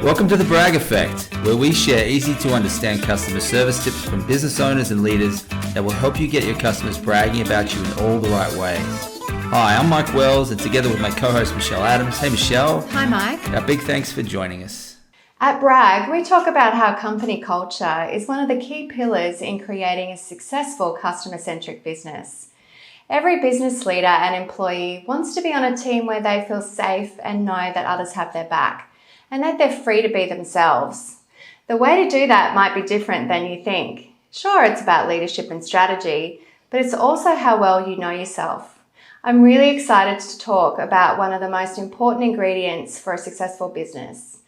Welcome to the Brag Effect, where we share easy to understand customer service tips from business owners and leaders that will help you get your customers bragging about you in all the right ways. Hi, I'm Mike Wells, and together with my co-host Michelle Adams. Hey Michelle. Hi Mike. A big thanks for joining us. At Brag, we talk about how company culture is one of the key pillars in creating a successful customer-centric business. Every business leader and employee wants to be on a team where they feel safe and know that others have their back, and that they're free to be themselves. The way to do that might be different than you think. Sure, it's about leadership and strategy, but it's also how well you know yourself. I'm really excited to talk about one of the most important ingredients for a successful business.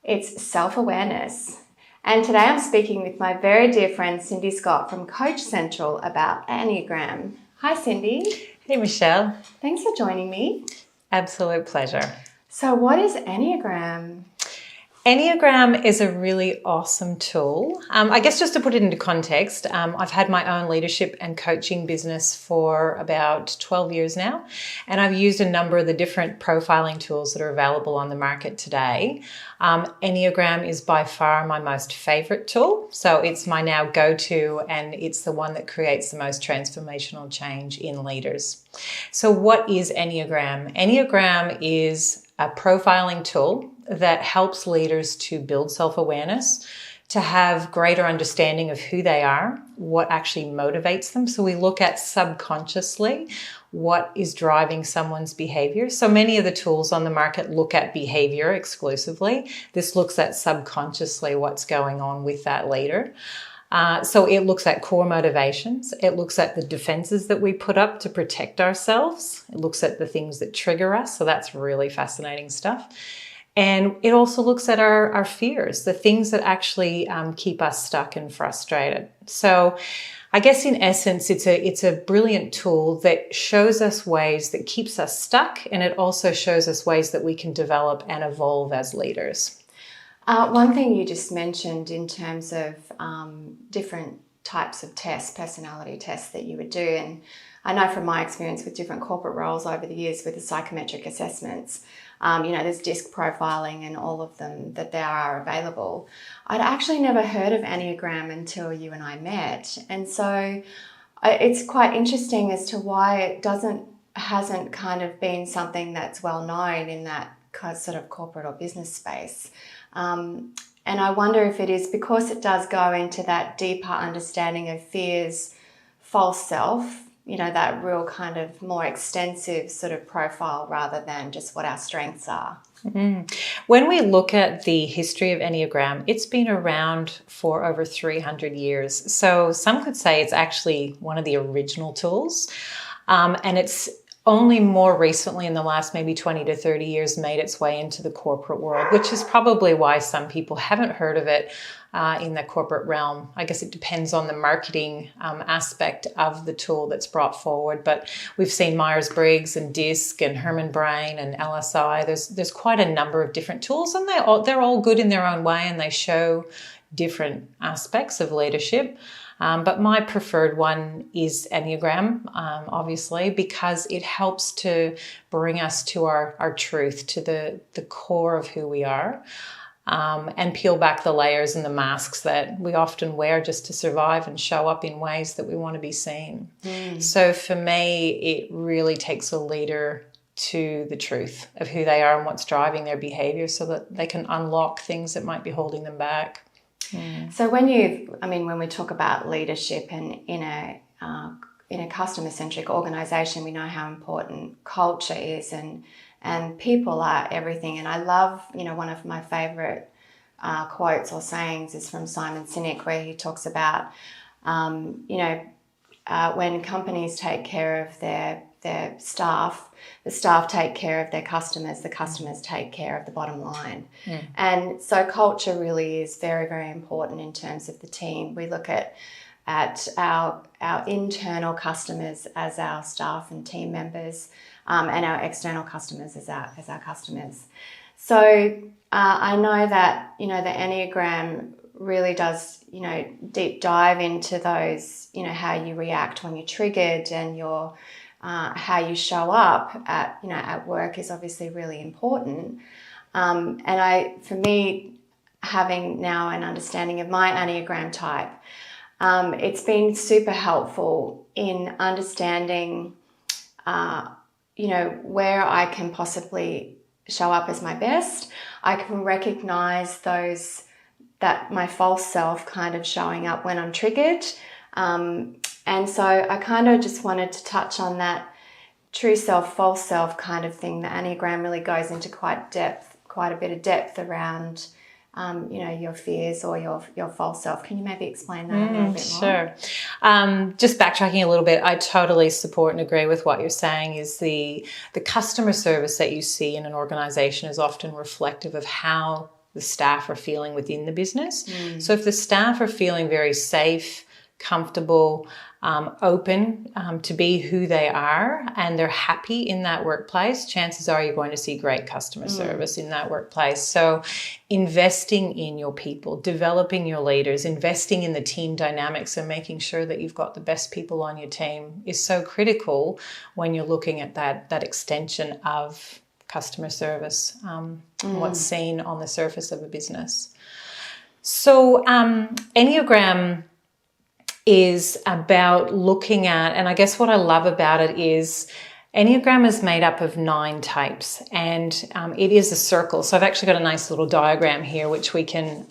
It's self-awareness. And today I'm speaking with my very dear friend Cindy Scott from Coach Central about Enneagram. Hi Cindy. Hey Michelle. Thanks for joining me. Absolute pleasure. So what is Enneagram? Enneagram is a really awesome tool. I guess just to put it into context, I've had my own leadership and coaching business for about 12 years now, and I've used a number of the different profiling tools that are available on the market today. Enneagram is by far my most favorite tool, so it's my now go-to, and it's the one that creates the most transformational change in leaders. So what is Enneagram? Enneagram is a profiling tool that helps leaders to build self-awareness, to have greater understanding of who they are, what actually motivates them. So we look at subconsciously what is driving someone's behavior. So many of the tools on the market look at behavior exclusively. This looks at subconsciously what's going on with that leader. So it looks at core motivations. It looks at the defenses that we put up to protect ourselves. It looks at the things that trigger us. So that's really fascinating stuff. And it also looks at our fears, the things that actually keep us stuck and frustrated. So I guess in essence, it's a brilliant tool that shows us ways that keeps us stuck, and it also shows us ways that we can develop and evolve as leaders. One thing you just mentioned in terms of different types of tests, personality tests that you would do, and I know from my experience with different corporate roles over the years with the psychometric assessments, there's DISC profiling and all of them that there are available. I'd actually never heard of Enneagram until you and I met, and so it's quite interesting as to why it hasn't kind of been something that's well known in that sort of corporate or business space. And I wonder if it is because it does go into that deeper understanding of fears, false self, that real kind of more extensive sort of profile rather than just what our strengths are. Mm. When we look at the history of Enneagram, it's been around for over 300 years. So some could say it's actually one of the original tools. And it's only more recently in the last maybe 20 to 30 years made its way into the corporate world, which is probably why some people haven't heard of it in the corporate realm. I guess it depends on the marketing aspect of the tool that's brought forward. But we've seen Myers-Briggs and DISC and Herman Brain and LSI. There's quite a number of different tools, and they're all good in their own way, and they show different aspects of leadership. But my preferred one is Enneagram, obviously, because it helps to bring us to our truth, to the core of who we are, and peel back the layers and the masks that we often wear just to survive and show up in ways that we want to be seen. Mm. So for me, it really takes a leader to the truth of who they are and what's driving their behavior so that they can unlock things that might be holding them back. Mm. So when we talk about leadership and in a customer-centric organization, we know how important culture is and people are everything. And I love, one of my favorite quotes or sayings is from Simon Sinek, where he talks about, when companies take care of their staff, the staff take care of their customers, the customers take care of the bottom line. Mm. And so culture really is very, very important in terms of the team. We look at our internal customers as our staff and team members, and our external customers as our customers. So I know that, the Enneagram really does, deep dive into those, how you react when you're triggered, and how you show up at work is obviously really important. For me, having now an understanding of my Enneagram type, it's been super helpful in understanding, where I can possibly show up as my best. I can recognize that my false self kind of showing up when I'm triggered. And so I kind of just wanted to touch on that true self, false self kind of thing. The Enneagram really goes into quite a bit of depth around, your fears or your false self. Can you maybe explain that a little bit more? Sure. Just backtracking a little bit, I totally support and agree with what you're saying. Is the customer service that you see in an organization is often reflective of how the staff are feeling within the business. So if the staff are feeling very safe, comfortable, open to be who they are, and they're happy in that workplace, chances are you're going to see great customer service in that workplace. So investing in your people, developing your leaders, investing in the team dynamics and making sure that you've got the best people on your team is so critical when you're looking at that extension of customer service, what's seen on the surface of a business. So Enneagram is about looking at, and I guess what I love about it is Enneagram is made up of 9 types, and it is a circle. So I've actually got a nice little diagram here which we can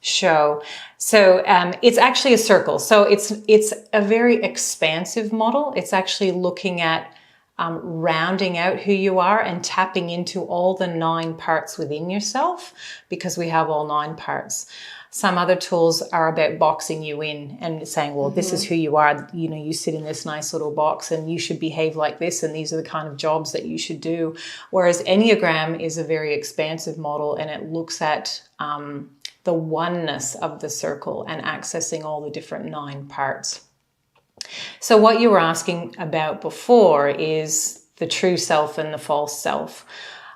show. So it's actually a circle. So it's a very expansive model. It's actually looking at rounding out who you are and tapping into all the 9 parts within yourself, because we have all 9 parts. Some other tools are about boxing you in and saying, well, this is who you are. You sit in this nice little box and you should behave like this, and these are the kind of jobs that you should do. Whereas Enneagram is a very expansive model, and it looks at the oneness of the circle and accessing all the different 9 parts. So what you were asking about before is the true self and the false self.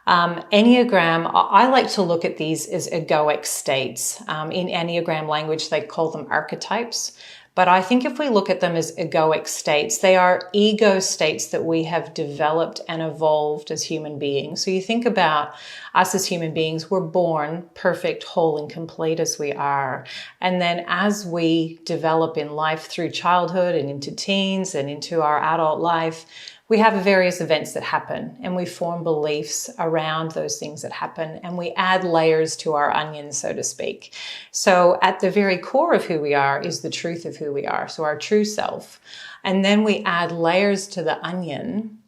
Enneagram, I like to look at these as egoic states. In Enneagram language, they call them archetypes. But I think if we look at them as egoic states, they are ego states that we have developed and evolved as human beings. So you think about us as human beings, we're born perfect, whole, and complete as we are. And then as we develop in life through childhood and into teens and into our adult life, we have various events that happen, and we form beliefs around those things that happen, and we add layers to our onion, so to speak. So at the very core of who we are is the truth of who we are, so our true self. And then we add layers to the onion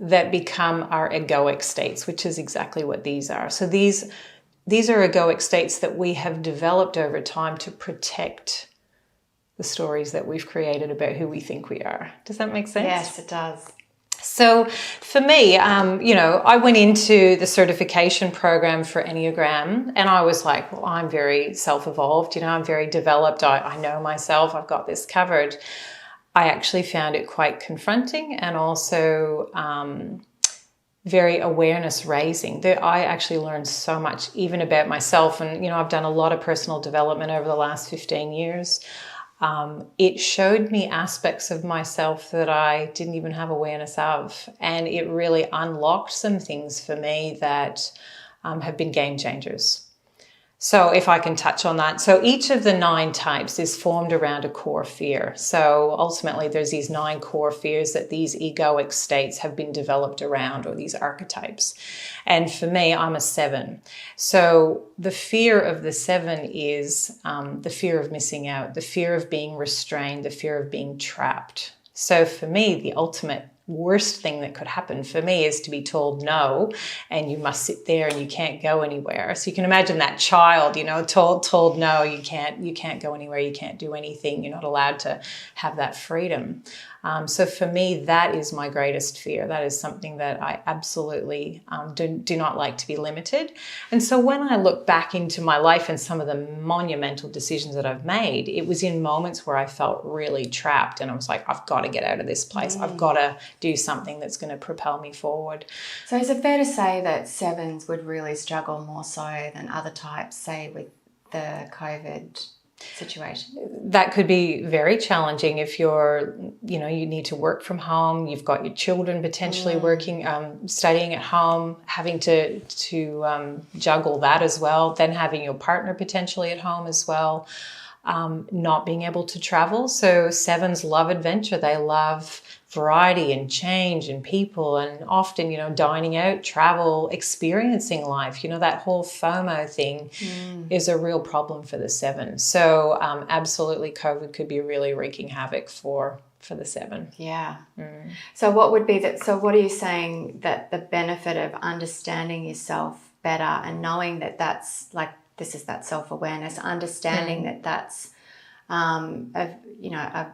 that become our egoic states, which is exactly what these are. So these are egoic states that we have developed over time to protect the stories that we've created about who we think we are. Does that make sense? Yes, it does. So for me, I went into the certification program for Enneagram, and I was like, well, I'm very self-evolved, I'm very developed. I know myself. I've got this covered. I actually found it quite confronting and also very awareness raising. I actually learned so much even about myself. And, I've done a lot of personal development over the last 15 years. It showed me aspects of myself that I didn't even have awareness of. And it really unlocked some things for me that have been game changers. So if I can touch on that. So each of the 9 types is formed around a core fear. So ultimately there's these 9 core fears that these egoic states have been developed around, or these archetypes. And for me, I'm a 7. So the fear of the 7 is the fear of missing out, the fear of being restrained, the fear of being trapped. So for me, the ultimate worst thing that could happen for me is to be told no, and you must sit there and you can't go anywhere. So you can imagine that child, told no, you can't go anywhere, you can't do anything, you're not allowed to have that freedom. So for me, that is my greatest fear. That is something that I absolutely do not like, to be limited. And so when I look back into my life and some of the monumental decisions that I've made, it was in moments where I felt really trapped, and I was like, I've got to get out of this place. I've got to do something that's going to propel me forward. So is it fair to say that 7s would really struggle more so than other types, say with the COVID situation? That could be very challenging if you're, you need to work from home, you've got your children potentially working, studying at home, having to juggle that as well, then having your partner potentially at home as well, not being able to travel. So 7s love adventure. They love variety and change and people, and often, dining out, travel, experiencing life, that whole FOMO thing is a real problem for the 7. So absolutely COVID could be really wreaking havoc for the 7. Yeah. So what would be what are you saying that the benefit of understanding yourself better and knowing that that's this is that self-awareness, understanding that that's a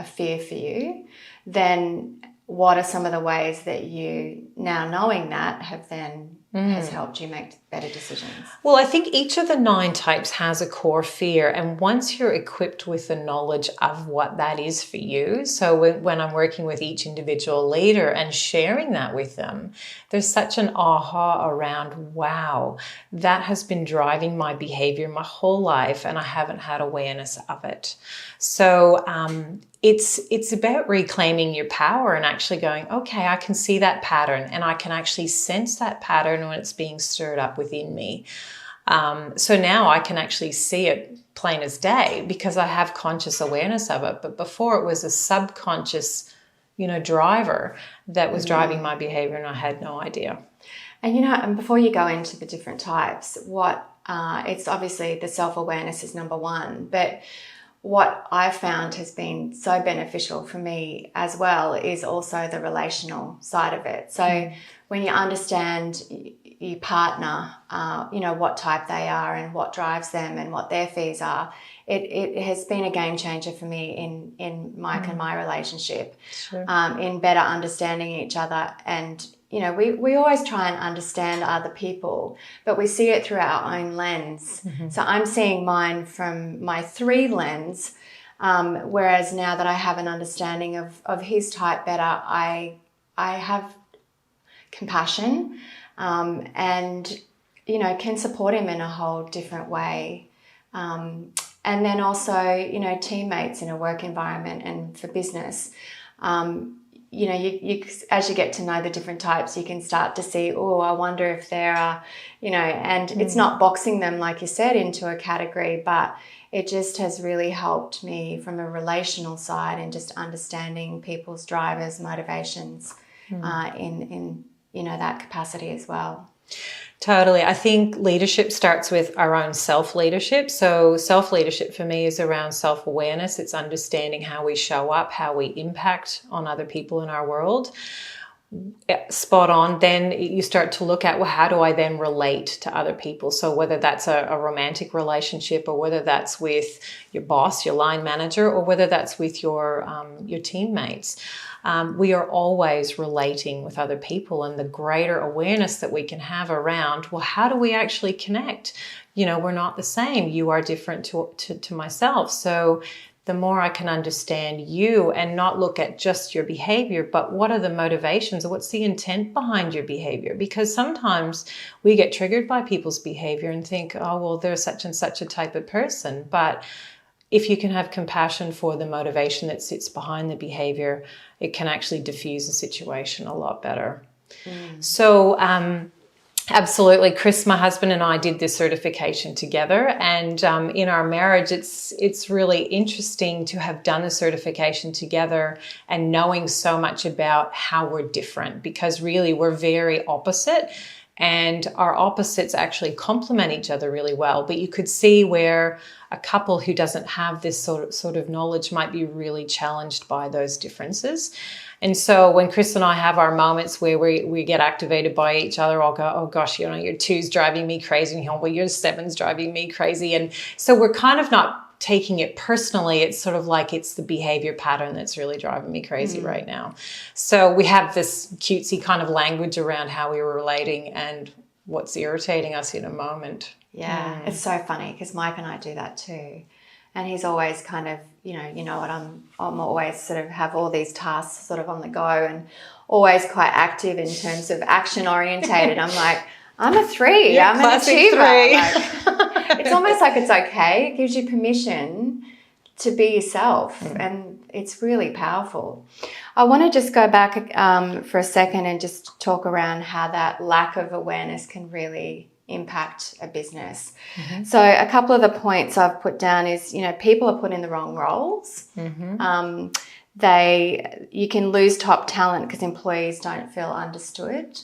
fear for you, then what are some of the ways that you, now knowing that, have then has helped you make better decisions? Well, I think each of the 9 types has a core fear, and once you're equipped with the knowledge of what that is for you, so when I'm working with each individual leader and sharing that with them, there's such an aha around, wow, that has been driving my behavior my whole life and I haven't had awareness of it. So it's about reclaiming your power and actually going, okay, I can see that pattern and I can actually sense that pattern when it's being stirred up within me. So now I can actually see it plain as day because I have conscious awareness of it. But before it was a subconscious, driver that was driving my behavior and I had no idea. And before you go into the different types, it's obviously the self-awareness is number 1, but what I've found has been so beneficial for me as well is also the relational side of it. So when you understand your partner, what type they are and what drives them and what their fears are, it has been a game changer for me in Mike and my relationship, in better understanding each other. And we always try and understand other people, but we see it through our own lens. So I'm seeing mine from my 3 lens, whereas now that I have an understanding of his type better, I have compassion and, can support him in a whole different way. And then also, teammates in a work environment and for business, you as you get to know the different types, you can start to see, I wonder if there are, and it's not boxing them, like you said, into a category, but it just has really helped me from a relational side and just understanding people's drivers, motivations in that capacity as well. Totally. I think leadership starts with our own self-leadership. So self-leadership for me is around self-awareness. It's understanding how we show up, how we impact on other people in our world. Spot on. Then you start to look at, how do I then relate to other people? So whether that's a romantic relationship or whether that's with your boss, your line manager, or whether that's with your teammates. We are always relating with other people, and the greater awareness that we can have around, how do we actually connect? We're not the same. You are different to myself. So the more I can understand you and not look at just your behavior, but what are the motivations? What's the intent behind your behavior? Because sometimes we get triggered by people's behavior and think, they're such and such a type of person. But if you can have compassion for the motivation that sits behind the behavior, it can actually diffuse the situation a lot better. So absolutely, Chris, my husband, and I did this certification together, and in our marriage, it's really interesting to have done the certification together and knowing so much about how we're different, because really we're very opposite. And our opposites actually complement each other really well. But you could see where a couple who doesn't have this sort of knowledge might be really challenged by those differences. And so when Chris and I have our moments where we get activated by each other, I'll go, oh gosh, your 2's driving me crazy. And he'll, your 7's driving me crazy. And so we're kind of not taking it personally. It's sort of like it's the behavior pattern that's really driving me crazy right now. So we have this cutesy kind of language around how we were relating and what's irritating us in a moment. Yeah, it's so funny because Mike and I do that too. And he's always kind of, I'm always sort of have all these tasks sort of on the go and always quite active in terms of action orientated. I'm like, I'm a 3. I'm an achiever. it's almost like it's okay. It gives you permission to be yourself, and it's really powerful. I want to just go back for a second and just talk around how that lack of awareness can really impact a business. So a couple of the points I've put down is, people are put in the wrong roles. You can lose top talent because employees don't feel understood.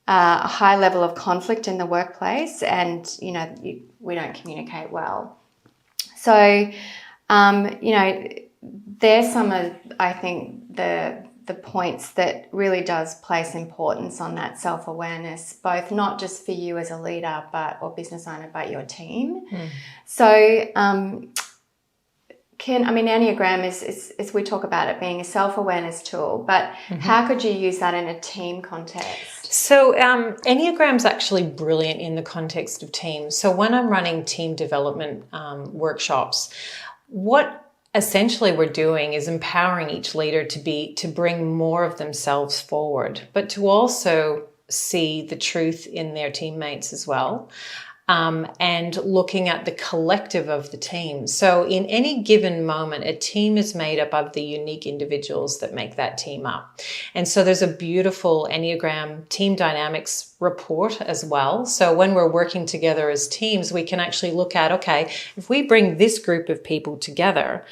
A high level of conflict in the workplace, and we don't communicate well. So there's some of, I think, the points that really does place importance on that self-awareness, both not just for you as a leader or business owner, but your team. So Enneagram is we talk about it being a self-awareness tool, but how could you use that in a team context? So Enneagram's actually brilliant in the context of teams. So when I'm running team development workshops, what essentially we're doing is empowering each leader to bring more of themselves forward, but to also see the truth in their teammates as well. And looking at the collective of the team. So in any given moment, a team is made up of the unique individuals that make that team up. And so there's a beautiful Enneagram team dynamics report as well. So when we're working together as teams, we can actually look at, okay, if we bring this group of people together,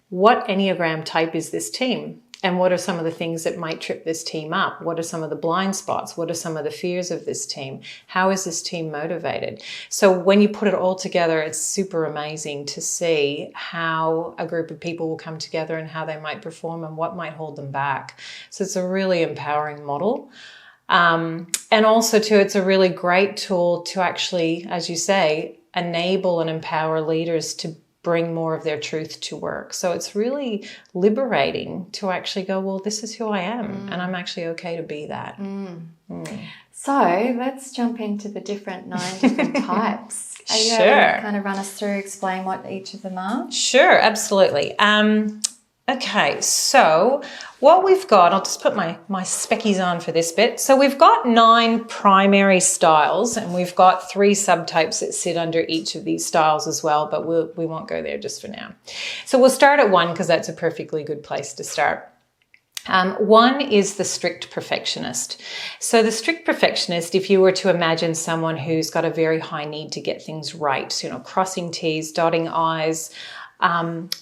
what Enneagram type is this team? And what are some of the things that might trip this team up? What are some of the blind spots? What are some of the fears of this team? How is this team motivated? So when you put it all together, it's super amazing to see how a group of people will come together and how they might perform and what might hold them back. So it's a really empowering model. And also too, it's a really great tool to actually, as you say, enable and empower leaders to bring more of their truth to work. So it's really liberating to actually go, well, this is who I am, and I'm actually okay to be that. So let's jump into the 9 different types. Are you able to kind of run us through, explain what each of them are? Sure, absolutely. Okay, so what we've got, I'll just put my speckies on for this bit. So we've got 9 primary styles, and we've got 3 subtypes that sit under each of these styles as well, but we won't go there just for now. So we'll start at 1 because that's a perfectly good place to start. 1 is the strict perfectionist. So the strict perfectionist, if you were to imagine someone who's got a very high need to get things right, crossing T's, dotting I's,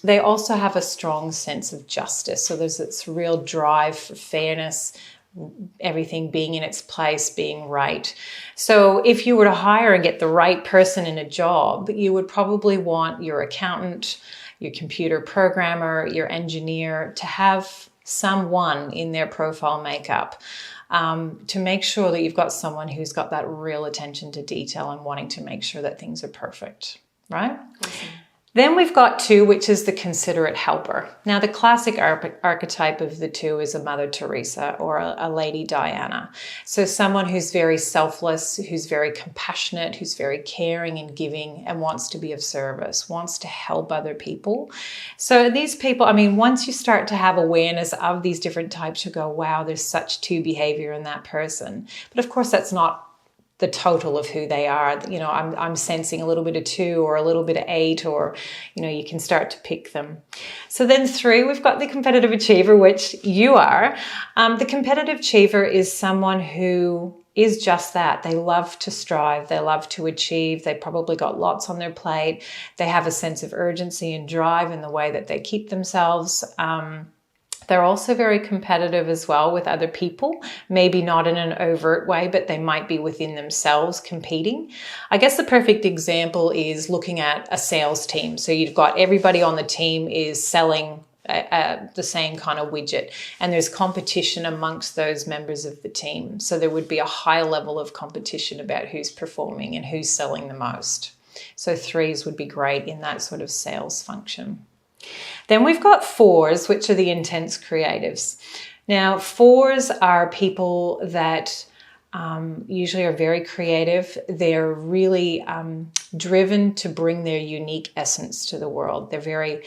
they also have a strong sense of justice. So there's this real drive for fairness, everything being in its place, being right. So if you were to hire and get the right person in a job, you would probably want your accountant, your computer programmer, your engineer to have someone in their profile makeup to make sure that you've got someone who's got that real attention to detail and wanting to make sure that things are perfect, right? Awesome. Then we've got 2, which is the considerate helper. Now, the classic archetype of the 2 is a Mother Teresa or a Lady Diana. So someone who's very selfless, who's very compassionate, who's very caring and giving and wants to be of service, wants to help other people. So these people, once you start to have awareness of these different types, you go, wow, there's such 2 behavior in that person. But of course, that's not the total of who they are. I'm sensing a little bit of 2 or a little bit of 8, or, you can start to pick them. So then 3, we've got the competitive achiever, which you are. The competitive achiever is someone who is just that. They love to strive. They love to achieve. They probably got lots on their plate. They have a sense of urgency and drive in the way that they keep themselves. They're also very competitive as well with other people, maybe not in an overt way, but they might be within themselves competing. I guess the perfect example is looking at a sales team. So you've got everybody on the team is selling the same kind of widget, and there's competition amongst those members of the team. So there would be a high level of competition about who's performing and who's selling the most. So 3s would be great in that sort of sales function. Then we've got 4s, which are the intense creatives. Now, 4s are people that usually are very creative. They're really driven to bring their unique essence to the world. They're very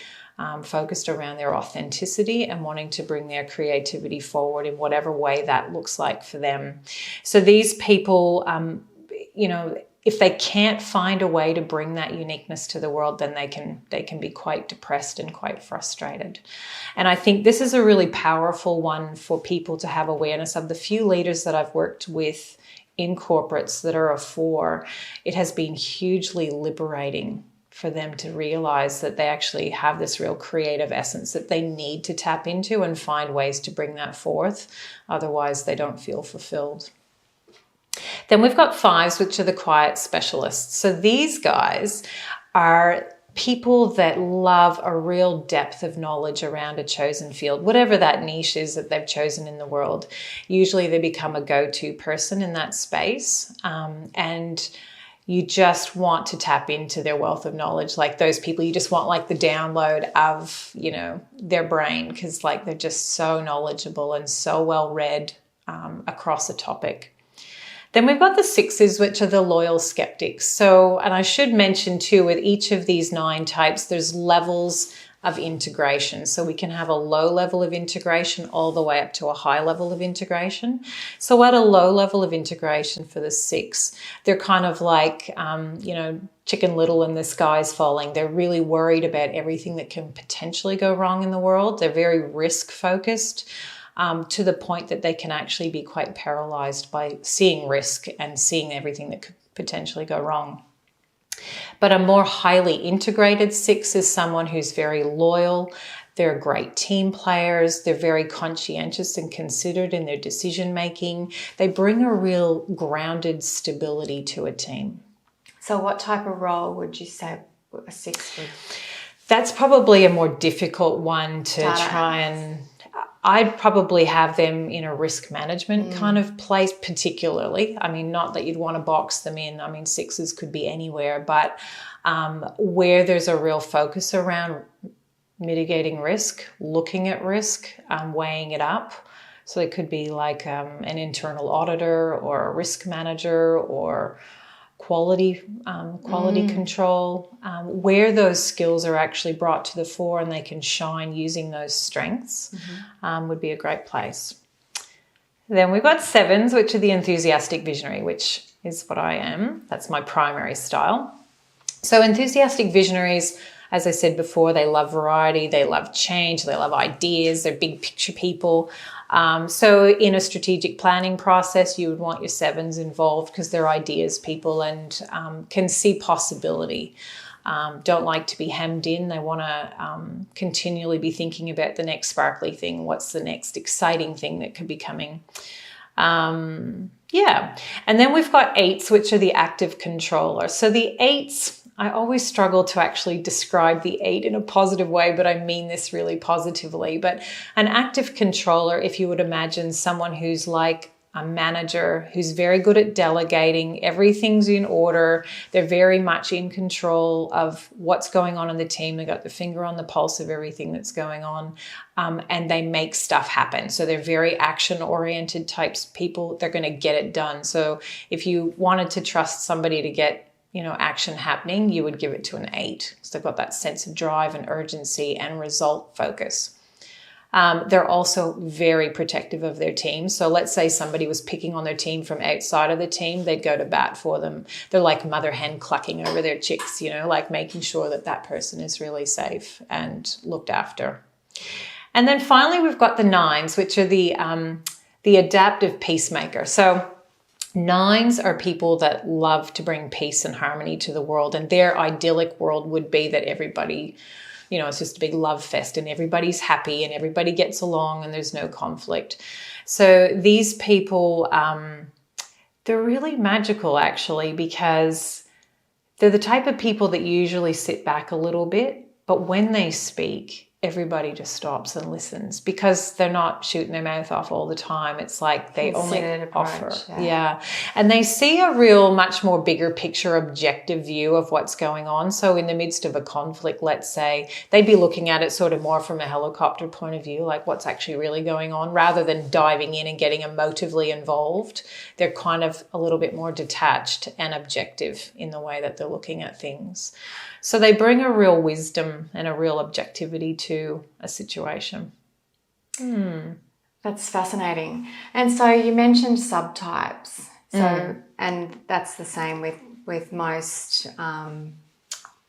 focused around their authenticity and wanting to bring their creativity forward in whatever way that looks like for them. So these people, if they can't find a way to bring that uniqueness to the world, then they can be quite depressed and quite frustrated. And I think this is a really powerful one for people to have awareness of. The few leaders that I've worked with in corporates that are a 4, it has been hugely liberating for them to realize that they actually have this real creative essence that they need to tap into and find ways to bring that forth. Otherwise, they don't feel fulfilled. Then we've got 5s, which are the quiet specialists. So these guys are people that love a real depth of knowledge around a chosen field, whatever that niche is that they've chosen in the world. Usually they become a go-to person in that space, and you just want to tap into their wealth of knowledge. Like those people, you just want like the download of, their brain, because like they're just so knowledgeable and so well read across a topic. Then we've got the 6s, which are the loyal skeptics. So, and I should mention too, with each of these 9 types, there's levels of integration. So we can have a low level of integration all the way up to a high level of integration. So at a low level of integration for the 6, they're kind of like, Chicken Little and the sky's falling. They're really worried about everything that can potentially go wrong in the world. They're very risk focused. To the point that they can actually be quite paralyzed by seeing risk and seeing everything that could potentially go wrong. But a more highly integrated 6 is someone who's very loyal. They're great team players. They're very conscientious and considered in their decision making. They bring a real grounded stability to a team. So what type of role would you say a 6 would? That's probably a more difficult one to Data try and... I'd probably have them in a risk management kind of place particularly. I mean, not that you'd want to box them in. I mean, 6s could be anywhere, but where there's a real focus around mitigating risk, looking at risk, weighing it up. So it could be like an internal auditor or a risk manager or quality control, where those skills are actually brought to the fore and they can shine using those strengths, would be a great place. Then we've got 7s, which are the enthusiastic visionary, which is what I am. That's my primary style. So enthusiastic visionaries, as I said before, they love variety, they love change, they love ideas, they're big picture people. So in a strategic planning process, you would want your 7s involved because they're ideas people and can see possibility. Don't like to be hemmed in. They want to continually be thinking about the next sparkly thing. What's the next exciting thing that could be coming? And then we've got 8s, which are the active controller. So the 8s, I always struggle to actually describe the 8 in a positive way, but I mean this really positively. But an active controller, if you would imagine someone who's like a manager, who's very good at delegating, everything's in order, they're very much in control of what's going on in the team, they've got the finger on the pulse of everything that's going on, and they make stuff happen. So they're very action-oriented types people, they're going to get it done. So if you wanted to trust somebody to get action happening, you would give it to an 8. So they've got that sense of drive and urgency and result focus. They're also very protective of their team. So let's say somebody was picking on their team from outside of the team, they'd go to bat for them. They're like mother hen clucking over their chicks, like making sure that that person is really safe and looked after. And then finally, we've got the 9s, which are the adaptive peacemaker. So 9s are people that love to bring peace and harmony to the world, and their idyllic world would be that everybody, it's just a big love fest and everybody's happy and everybody gets along and there's no conflict. So these people, they're really magical actually, because they're the type of people that usually sit back a little bit, but when they speak, everybody just stops and listens because they're not shooting their mouth off all the time. It's like they only offer. Yeah. And they see a real much more bigger picture, objective view of what's going on. So in the midst of a conflict, let's say, they'd be looking at it sort of more from a helicopter point of view, like what's actually really going on, rather than diving in and getting emotively involved. They're kind of a little bit more detached and objective in the way that they're looking at things. So they bring a real wisdom and a real objectivity to a situation. That's fascinating. And so you mentioned subtypes. So and that's the same with with most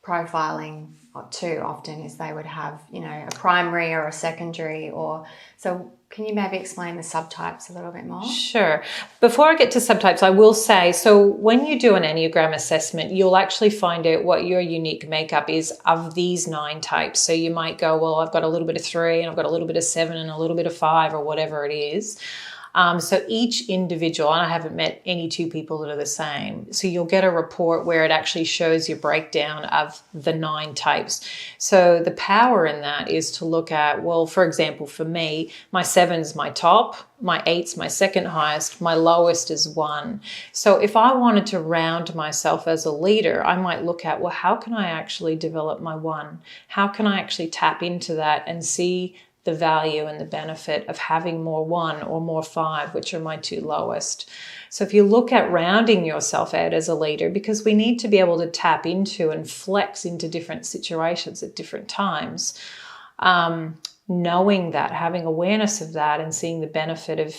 profiling too often is they would have, a primary or a secondary, or so. Can you maybe explain the subtypes a little bit more? Sure. Before I get to subtypes, I will say, so when you do an Enneagram assessment, you'll actually find out what your unique makeup is of these 9 types. So you might go, well, I've got a little bit of 3 and I've got a little bit of 7 and a little bit of 5 or whatever it is. So each individual, and I haven't met any 2 people that are the same. So you'll get a report where it actually shows your breakdown of the 9 types. So the power in that is to look at, well, for example, for me, my 7's my top, my 8's my second highest, my lowest is 1. So if I wanted to round myself as a leader, I might look at, well, how can I actually develop my 1? How can I actually tap into that and see the value and the benefit of having more 1 or more 5, which are my 2 lowest. So if you look at rounding yourself out as a leader, because we need to be able to tap into and flex into different situations at different times, knowing that, having awareness of that and seeing the benefit of,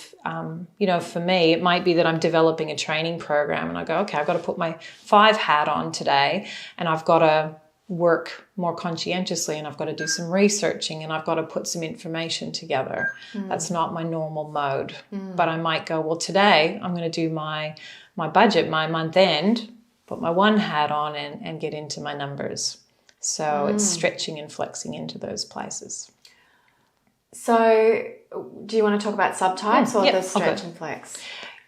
for me, it might be that I'm developing a training program and I go, okay, I've got to put my 5 hat on today and I've got to work more conscientiously and I've got to do some researching and I've got to put some information together. That's not my normal mode. But I might go, well, today I'm going to do my budget, my month end, put my 1 hat on and get into my numbers. So it's stretching and flexing into those places. So do you want to talk about subtypes or the stretch and flex?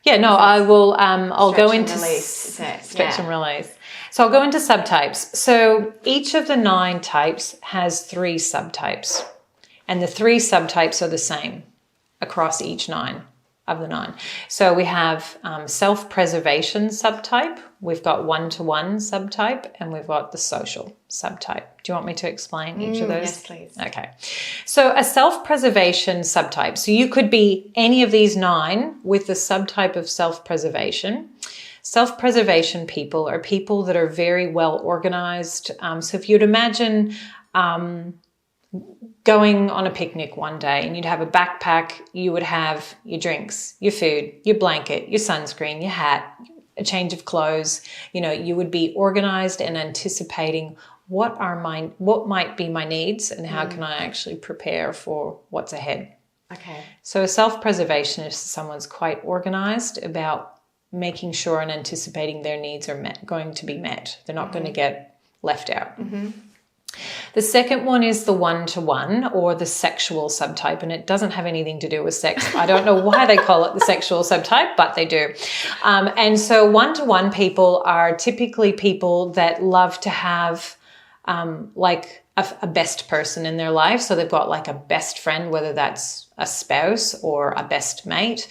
Yeah, no, I will. I'll go into stretch and release. So I'll go into subtypes. So each of the 9 types has 3 subtypes, and the 3 subtypes are the same across each 9 of the 9. So we have self-preservation subtype, we've got one-to-one subtype, and we've got the social subtype. Do you want me to explain each of those? Yes, please. Okay. So a self-preservation subtype. So you could be any of these 9 with the subtype of self-preservation. Self-preservation people are people that are very well organized. So if you'd imagine going on a picnic one day and you'd have a backpack, you would have your drinks, your food, your blanket, your sunscreen, your hat, a change of clothes. You would be organized and anticipating what might be my needs and how can I actually prepare for what's ahead. Okay. So a self-preservationist is someone's quite organized about making sure and anticipating their needs are going to be met. They're not going to get left out. The second one is the one-to-one or the sexual subtype, and it doesn't have anything to do with sex. I don't know why they call it the sexual subtype, but they do. And so one-to-one people are typically people that love to have like a best person in their life. So they've got like a best friend, whether that's a spouse or a best mate.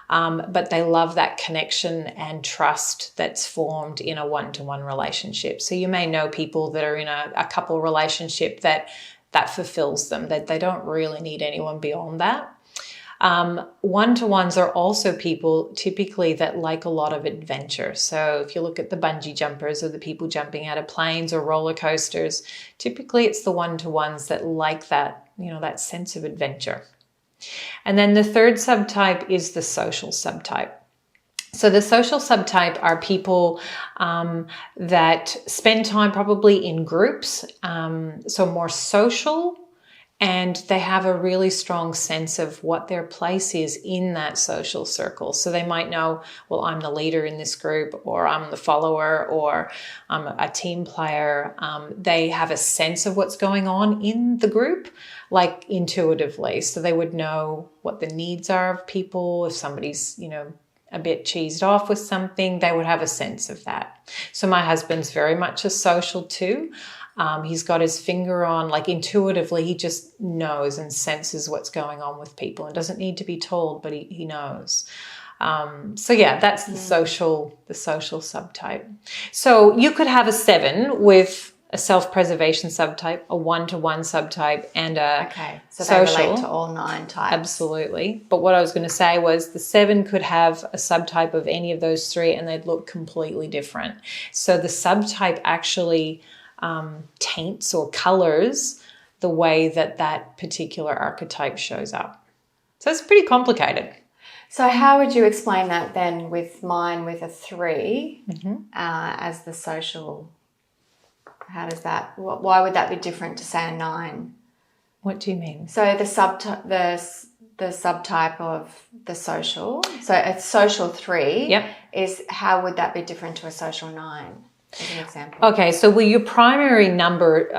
But they love that connection and trust that's formed in a one-to-one relationship. So you may know people that are in a couple relationship that fulfills them, that they don't really need anyone beyond that. One-to-ones are also people typically that like a lot of adventure. So if you look at the bungee jumpers or the people jumping out of planes or roller coasters, typically it's the one-to-ones that like that, that sense of adventure. And then the third subtype is the social subtype. So the social subtype are people that spend time probably in groups, so more social, and they have a really strong sense of what their place is in that social circle. So they might know, well, I'm the leader in this group, or I'm the follower, or I'm a team player. They have a sense of what's going on in the group, like intuitively. So they would know what the needs are of people. If somebody's, a bit cheesed off with something, they would have a sense of that. So my husband's very much a social too. He's got his finger on, like intuitively, he just knows and senses what's going on with people and doesn't need to be told, but he knows. So yeah, that's the social subtype. So you could have a 7 with a self-preservation subtype, a one-to-one subtype, and a so social. They relate to all 9 types. Absolutely. But what I was going to say was the 7 could have a subtype of any of those 3 and they'd look completely different. So the subtype actually taints or colors the way that particular archetype shows up. So it's pretty complicated. So how would you explain that then with mine with a 3 as the social? How does that? Why would that be different to say a 9? What do you mean? So the subtype of the social. So a social 3 is, how would that be different to a social 9? As an example. Okay, so your primary number,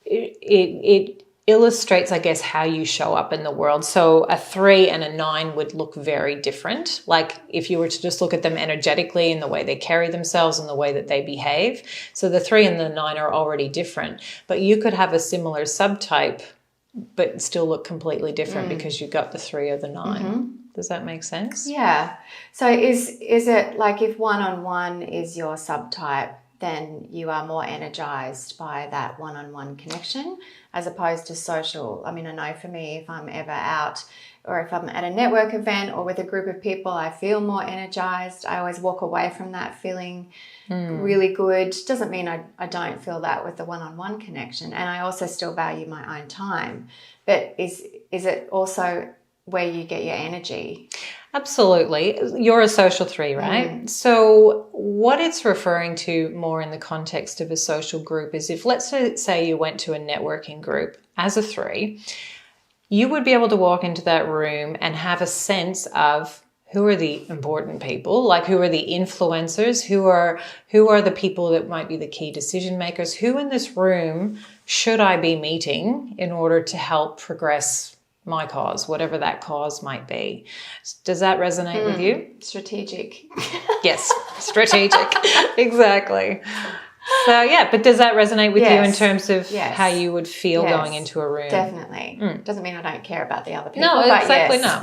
it illustrates, I guess, how you show up in the world. So a 3 and a 9 would look very different. Like if you were to just look at them energetically in the way they carry themselves and the way that they behave. So the 3 and the 9 are already different. But you could have a similar subtype but still look completely different because you got the 3 or the 9. Does that make sense? Yeah. So is it like if one-on-one is your subtype, then you are more energized by that one-on-one connection as opposed to social? I mean, I know for me, if I'm ever out or if I'm at a network event or with a group of people, I feel more energized. I always walk away from that feeling really good. Doesn't mean I don't feel that with the one-on-one connection. And I also still value my own time. But is it also where you get your energy? Absolutely. You're a social 3, right? So what it's referring to more in the context of a social group is if, let's say you went to a networking group as a 3, you would be able to walk into that room and have a sense of who are the important people, like who are the influencers, who are the people that might be the key decision makers, who in this room should I be meeting in order to help progress my cause, whatever that cause might be. Does that resonate with you? Strategic. Yes, strategic. Exactly. So yeah, but does that resonate with you in terms of how you would feel going into a room? Definitely. Doesn't mean I don't care about the other people. No, but exactly not.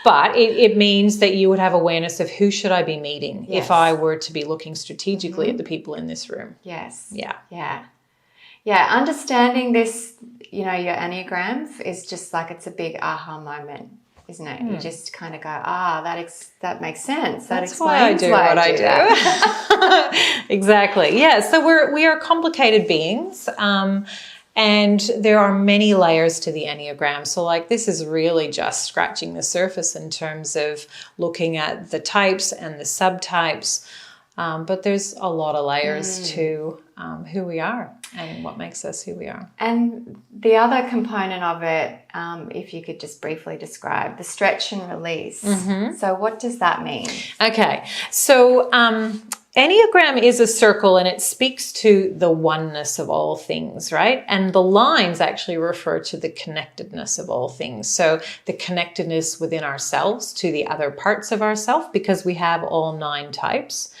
But it means that you would have awareness of who should I be meeting if I were to be looking strategically at the people in this room. Yes. Yeah. Yeah. Yeah. Understanding this, your Enneagram is just like, it's a big aha moment, isn't it? You just kind of go, that makes sense. That That's why I do what I do. Exactly. Yeah. So we are complicated beings. And there are many layers to the Enneagram. So like this is really just scratching the surface in terms of looking at the types and the subtypes. But there's a lot of layers to who we are and what makes us who we are. And the other component of it, if you could just briefly describe the stretch and release. So what does that mean? Okay. So Enneagram is a circle and it speaks to the oneness of all things, right? And the lines actually refer to the connectedness of all things. So the connectedness within ourselves to the other parts of ourselves, because we have all 9 types.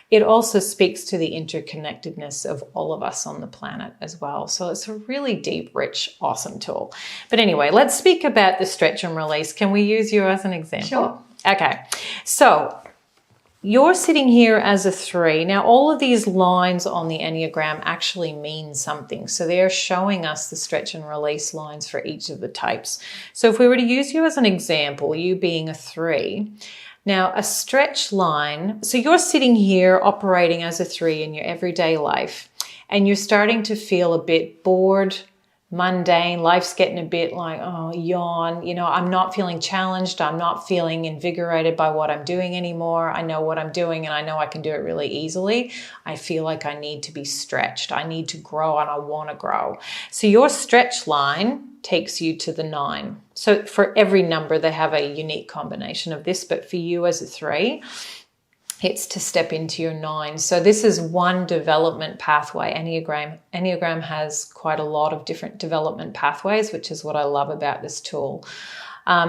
It also speaks to the interconnectedness of all of us on the planet as well. So it's a really deep, rich, awesome tool. But anyway, let's speak about the stretch and release. Can we use you as an example? Sure. Okay. So you're sitting here as a 3. Now, all of these lines on the Enneagram actually mean something. So they're showing us the stretch and release lines for each of the types. So if we were to use you as an example, you being a 3, now a stretch line, so you're sitting here operating as a 3 in your everyday life, and you're starting to feel a bit bored, mundane, life's getting a bit like, oh, yawn, I'm not feeling challenged, I'm not feeling invigorated by what I'm doing anymore. I know what I'm doing and I know I can do it really easily. I feel like I need to be stretched. I need to grow and I want to grow. So your stretch line takes you to the 9. So for every number, they have a unique combination of this, but for you as a 3, it's to step into your 9. So this is one development pathway. Enneagram has quite a lot of different development pathways, which is what I love about this tool.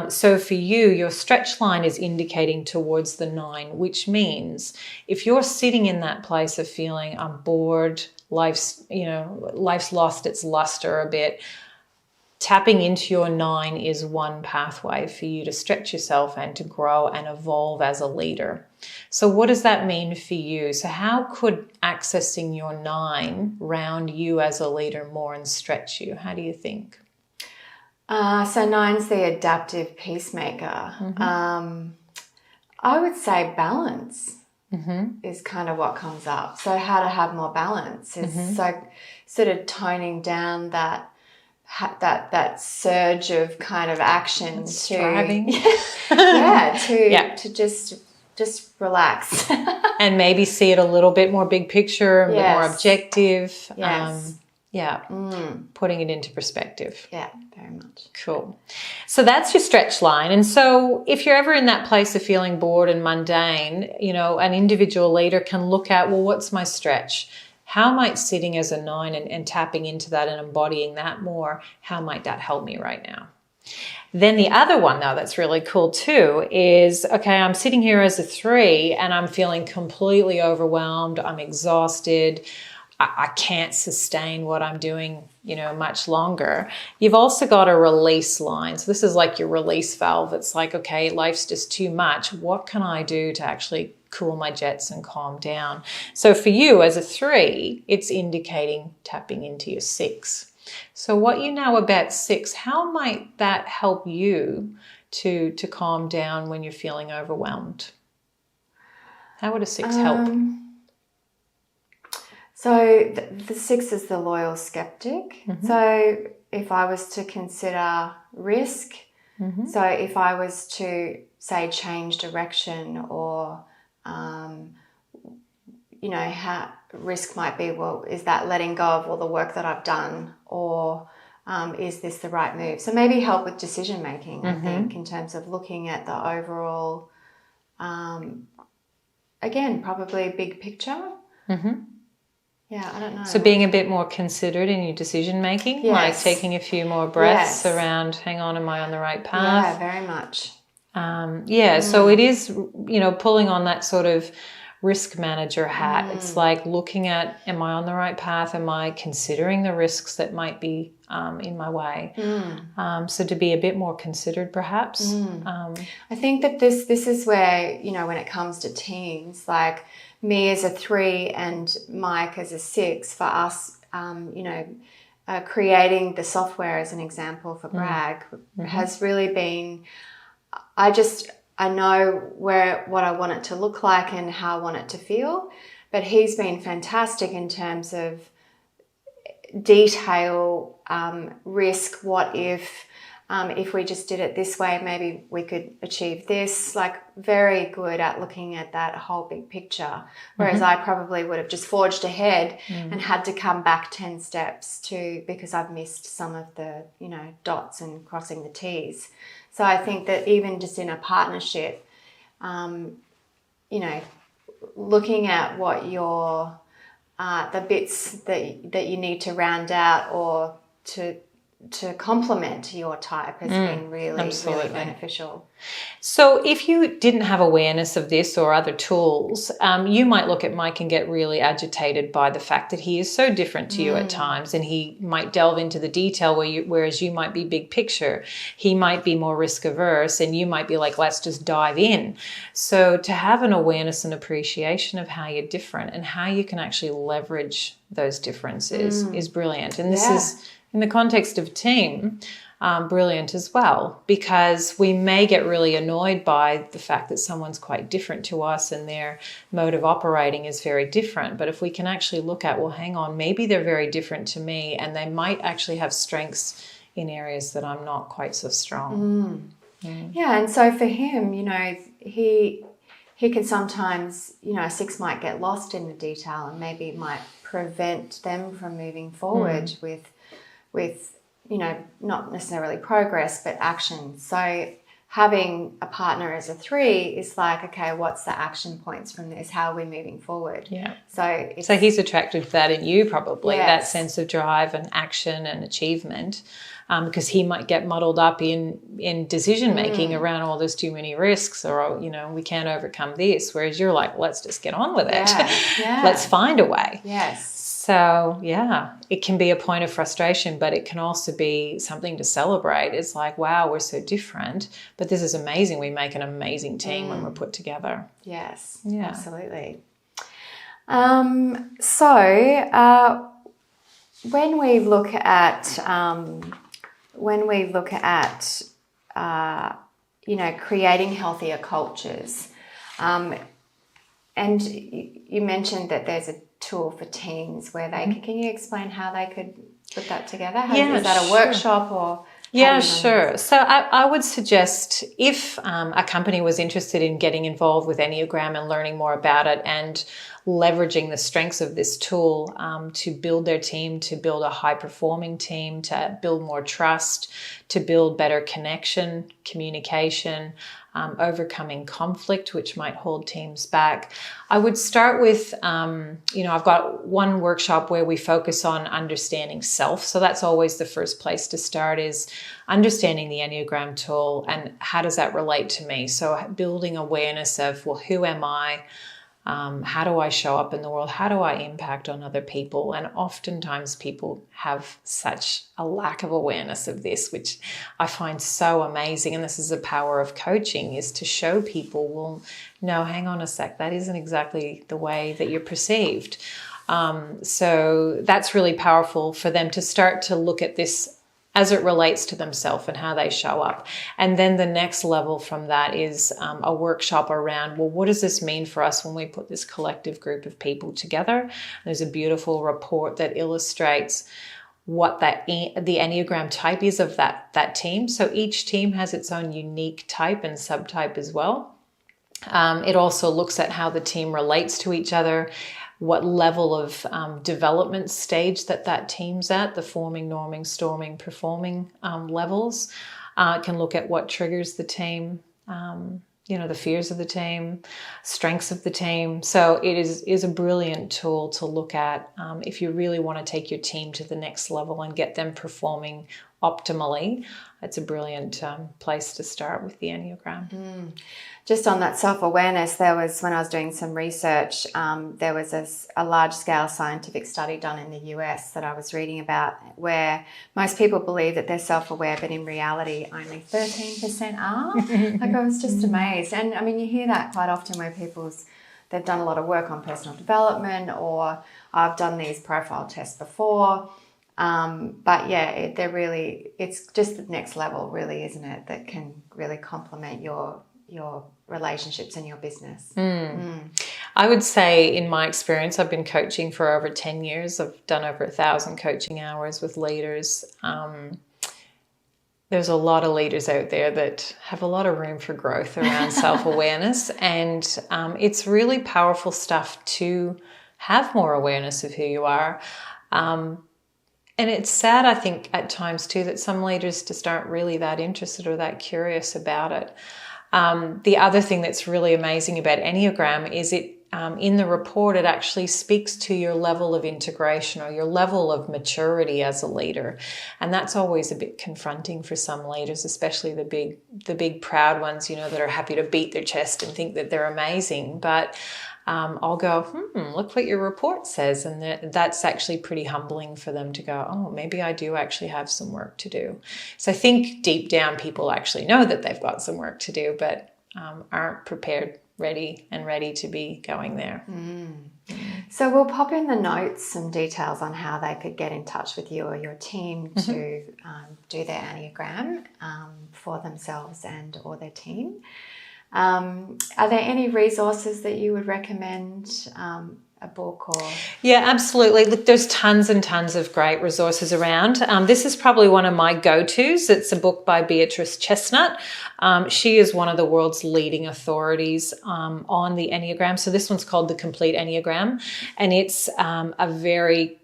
So for you, your stretch line is indicating towards the 9, which means if you're sitting in that place of feeling I'm bored, life's lost its luster a bit, tapping into your 9 is one pathway for you to stretch yourself and to grow and evolve as a leader. So what does that mean for you? So how could accessing your 9 round you as a leader more and stretch you? How do you think? So 9's the adaptive peacemaker. I would say balance is kind of what comes up. So how to have more balance is so sort of toning down that that surge of kind of action striving. To just relax. And maybe see it a little bit more big picture, a bit more objective. Yes. Putting it into perspective. Yeah, very much. Cool. So that's your stretch line. And so if you're ever in that place of feeling bored and mundane, you know, an individual leader can look at, well, what's my stretch? How might sitting as a 9 and tapping into that and embodying that more, how might that help me right now? Then the other one, though, that's really cool too is, okay, I'm sitting here as a 3 and I'm feeling completely overwhelmed. I'm exhausted. I can't sustain what I'm doing, you know, much longer. You've also got a release line. So this is like your release valve. It's like, okay, life's just too much. What can I do to actually cool my jets and calm down? So for you as a 3, it's indicating tapping into your 6. So what you know about 6, how might that help you to calm down when you're feeling overwhelmed? How would a 6 help? So the 6 is the loyal skeptic. So if I was to consider risk, so if I was to say change direction or, you know, how risk might be, well, is that letting go of all the work that I've done, or is this the right move? So maybe help with decision making, I think, in terms of looking at the overall, again, probably big picture. Yeah, I don't know. So being a bit more considered in your decision making, like taking a few more breaths around, hang on, am I on the right path? Yeah, very much. So it is, you know, pulling on that sort of risk manager hat. It's like looking at, am I on the right path? Am I considering the risks that might be in my way? So to be a bit more considered, perhaps. I think that this is where, you know, when it comes to teams, like me as a 3 and Mike as a 6, for us, you know, creating the software as an example for Bragg has really been, I know what I want it to look like and how I want it to feel, but he's been fantastic in terms of detail, risk, what if we just did it this way, maybe we could achieve this, like very good at looking at that whole big picture. Whereas I probably would have just forged ahead and had to come back 10 steps because I've missed some of the, you know, dots and crossing the T's. So I think that even just in a partnership, you know, looking at what your, the bits that you need to round out or to complement your type has been really beneficial. So if you didn't have awareness of this or other tools, you might look at Mike and get really agitated by the fact that he is so different to you at times, and he might delve into the detail whereas you might be big picture. He might be more risk averse and you might be like, let's just dive in. So to have an awareness and appreciation of how you're different and how you can actually leverage those differences is brilliant. And this is, in the context of a team, brilliant as well, because we may get really annoyed by the fact that someone's quite different to us and their mode of operating is very different. But if we can actually look at, well, hang on, maybe they're very different to me and they might actually have strengths in areas that I'm not quite so strong. Yeah, and so for him, you know, he can sometimes, you know, a 6 might get lost in the detail and maybe it might prevent them from moving forward with, you know, not necessarily progress, but action. So having a partner as a 3 is like, okay, what's the action points from this? How are we moving forward? Yeah. So he's attracted to that in you probably, that sense of drive and action and achievement, because he might get muddled up in decision making around, oh, there's too many risks, or, you know, we can't overcome this. Whereas you're like, let's just get on with it. Let's find a way. Yes. So, yeah, it can be a point of frustration, but it can also be something to celebrate. It's like, wow, we're so different, but this is amazing. We make an amazing team when we're put together. Yes, yeah, absolutely. When we look at, you know, creating healthier cultures, and you mentioned that there's a tool for teams where they can you explain how they could put that together? Yeah, is that a sure. workshop or? Yeah, sure. So I would suggest if a company was interested in getting involved with Enneagram and learning more about it and leveraging the strengths of this tool to build their team, to build a high-performing team, to build more trust, to build better connection, communication, overcoming conflict, which might hold teams back. I would start with, I've got one workshop where we focus on understanding self. So that's always the first place to start, is understanding the Enneagram tool and how does that relate to me? So building awareness of, well, who am I? How do I show up in the world? How do I impact on other people? And oftentimes people have such a lack of awareness of this, which I find so amazing. And this is the power of coaching, is to show people, well, no, hang on a sec, that isn't exactly the way that you're perceived. So that's really powerful for them to start to look at this as it relates to themselves and how they show up. And then the next level from that is a workshop around, well, what does this mean for us when we put this collective group of people together? There's a beautiful report that illustrates what the Enneagram type is of that team. So each team has its own unique type and subtype as well. It also looks at how the team relates to each other, what level of development stage that team's at, the forming, norming, storming, performing levels. It can look at what triggers the team, the fears of the team, strengths of the team. So it is a brilliant tool to look at if you really want to take your team to the next level and get them performing optimally. It's a brilliant place to start with the Enneagram. Just on that self-awareness, when I was doing some research, there was a large-scale scientific study done in the US that I was reading about, where most people believe that they're self-aware, but in reality only 13% are. Like, I was just amazed. And I mean, you hear that quite often where they've done a lot of work on personal development, or I've done these profile tests before. But yeah, it's just the next level, really, isn't it, that can really complement your relationships and your business. I would say, in my experience, I've been coaching for over 10 years. I've done over 1,000 coaching hours with leaders. There's a lot of leaders out there that have a lot of room for growth around self-awareness. And it's really powerful stuff to have more awareness of who you are. And it's sad, I think, at times too, that some leaders just aren't really that interested or that curious about it. The other thing that's really amazing about Enneagram is in the report, it actually speaks to your level of integration or your level of maturity as a leader. And that's always a bit confronting for some leaders, especially the big proud ones, that are happy to beat their chest and think that they're amazing. But I'll go, look what your report says. And that's actually pretty humbling for them to go, oh, maybe I do actually have some work to do. So I think deep down people actually know that they've got some work to do, but aren't prepared, ready to be going there. So we'll pop in the notes some details on how they could get in touch with you or your team to do their Enneagram for themselves or their team. Are there any resources that you would recommend, a book or? Yeah, absolutely. Look, there's tons and tons of great resources around. This is probably one of my go-tos. It's a book by Beatrice Chestnut. She is one of the world's leading authorities on the Enneagram. So this one's called The Complete Enneagram, and it's a very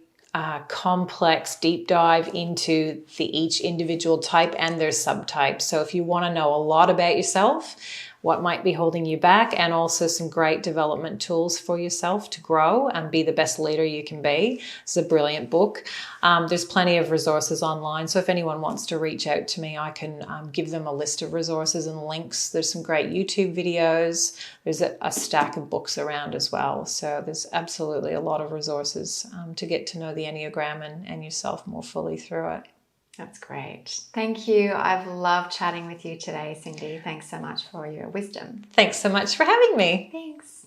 complex deep dive into each individual type and their subtypes. So if you want to know a lot about yourself, what might be holding you back, and also some great development tools for yourself to grow and be the best leader you can be. It's a brilliant book. There's plenty of resources online. So if anyone wants to reach out to me, I can give them a list of resources and links. There's some great YouTube videos. There's a stack of books around as well. So there's absolutely a lot of resources to get to know the Enneagram and yourself more fully through it. That's great. Thank you. I've loved chatting with you today, Cindy. Thanks so much for your wisdom. Thanks so much for having me. Thanks.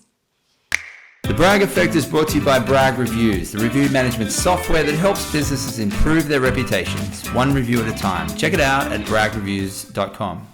The Brag Effect is brought to you by Brag Reviews, the review management software that helps businesses improve their reputations, one review at a time. Check it out at bragreviews.com.